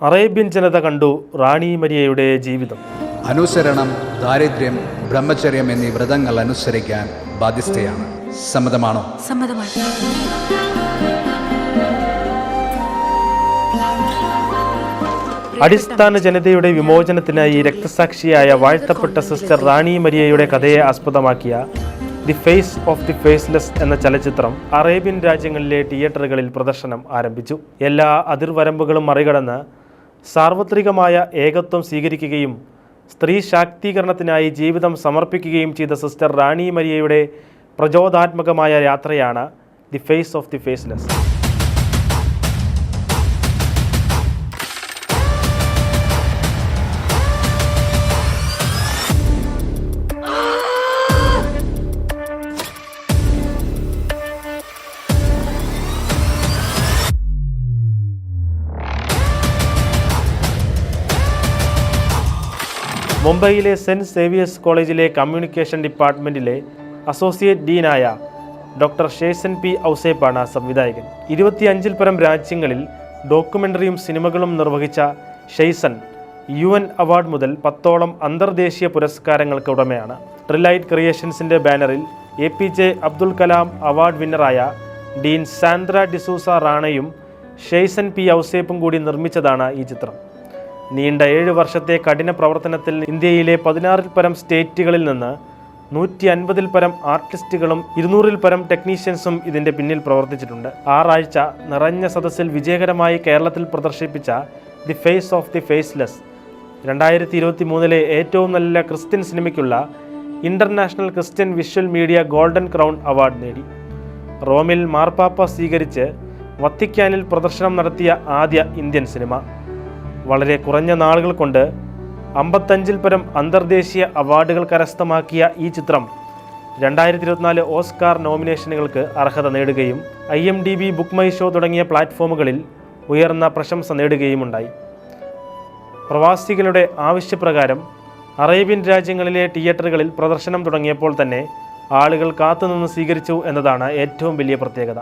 Arabian ജനത കണ്ടു റാണി മരിയയുടെ ജീവിതം. അനുസരണം, ദാരിദ്ര്യം, ബ്രഹ്മചര്യം എന്നീ വ്രതങ്ങൾ അനുസരിക്കാൻ ബാധ്യസ്ഥയാണ്. സമ്മതമാണോ? സമ്മതമാണ്. അടിസ്ഥാന ജനതയുടെ വിമോചനത്തിനായി രക്തസാക്ഷിയായ വാഴ്ത്തപ്പെട്ട സിസ്റ്റർ റാണി മരിയയുടെ കഥയെ ആസ്പദമാക്കിയ the face of the faceless എന്ന ചലച്ചിത്രം അറേബ്യൻ രാജ്യങ്ങളിലെ തിയേറ്ററുകളിൽ പ്രദർശനം ആരംഭിച്ചു. എല്ലാ അതിർവരമ്പുകളും മറികടന്ന് സാർവത്രികമായ ഏകത്വം സ്വീകരിക്കുകയും സ്ത്രീ ശാക്തീകരണത്തിനായി ജീവിതം സമർപ്പിക്കുകയും ചെയ്ത സിസ്റ്റർ റാണി മരിയയുടെ പ്രചോദനാത്മകമായ യാത്രയാണ് the face of the faceless. മുംബൈയിലെ സെൻറ്റ് സേവിയേഴ്സ് കോളേജിലെ കമ്മ്യൂണിക്കേഷൻ ഡിപ്പാർട്ട്മെൻറ്റിലെ അസോസിയേറ്റ് ഡീനായ ഡോക്ടർ ഷേസൻ പി ഔസേപ്പാണ് സംവിധായകൻ. 25-ൽ പരം രാജ്യങ്ങളിൽ ഡോക്യുമെൻ്ററിയും സിനിമകളും നിർവഹിച്ച ഷെയ്സൺ UN അവാർഡ് മുതൽ 10ഓളം അന്തർദേശീയ പുരസ്കാരങ്ങൾക്ക് ഉടമയാണ്. ട്രിലൈറ്റ് ക്രിയേഷൻസിൻ്റെ ബാനറിൽ APJ അബ്ദുൽ കലാം അവാർഡ് വിന്നറായ ഡീൻ സാന്ദ്ര ഡിസൂസ റാണയും ഷെയ്സൻ പി ഔസേപ്പും കൂടി നിർമ്മിച്ചതാണ് ഈ ചിത്രം. നീണ്ട 7 വർഷത്തെ കഠിന പ്രവർത്തനത്തിൽ ഇന്ത്യയിലെ 16-ൽ പരം സ്റ്റേറ്റുകളിൽ നിന്ന് 150-ൽ പരം ആർട്ടിസ്റ്റുകളും 200-ൽ പരം ടെക്നീഷ്യൻസും ഇതിൻ്റെ പിന്നിൽ പ്രവർത്തിച്ചിട്ടുണ്ട്. 6 ആഴ്ച നിറഞ്ഞ സദസ്സിൽ വിജയകരമായി കേരളത്തിൽ പ്രദർശിപ്പിച്ച the face of the faceless 2023-ലെ ഏറ്റവും നല്ല ക്രിസ്ത്യൻ സിനിമയ്ക്കുള്ള international Christian visual media golden crown award നേടി. റോമിൽ മാർപ്പാപ്പ സ്വീകരിച്ച് വത്തിക്കാനിൽ പ്രദർശനം നടത്തിയ ആദ്യ ഇന്ത്യൻ സിനിമ. വളരെ കുറഞ്ഞ നാളുകൾ കൊണ്ട് 55-ൽ പരം അന്തർദേശീയ അവാർഡുകൾ കരസ്ഥമാക്കിയ ഈ ചിത്രം 2024 ഓസ്കാർ നോമിനേഷനുകൾക്ക് അർഹത നേടുകയും IMDb, ബുക്ക് മൈ ഷോ തുടങ്ങിയ പ്ലാറ്റ്ഫോമുകളിൽ ഉയർന്ന പ്രശംസ നേടുകയുമുണ്ടായി. പ്രവാസികളുടെ ആവശ്യപ്രകാരം അറേബ്യൻ രാജ്യങ്ങളിലെ തിയേറ്ററുകളിൽ പ്രദർശനം തുടങ്ങിയപ്പോൾ തന്നെ ആളുകൾ കാത്തുനിന്ന് സ്വീകരിച്ചു എന്നതാണ് ഏറ്റവും വലിയ പ്രത്യേകത.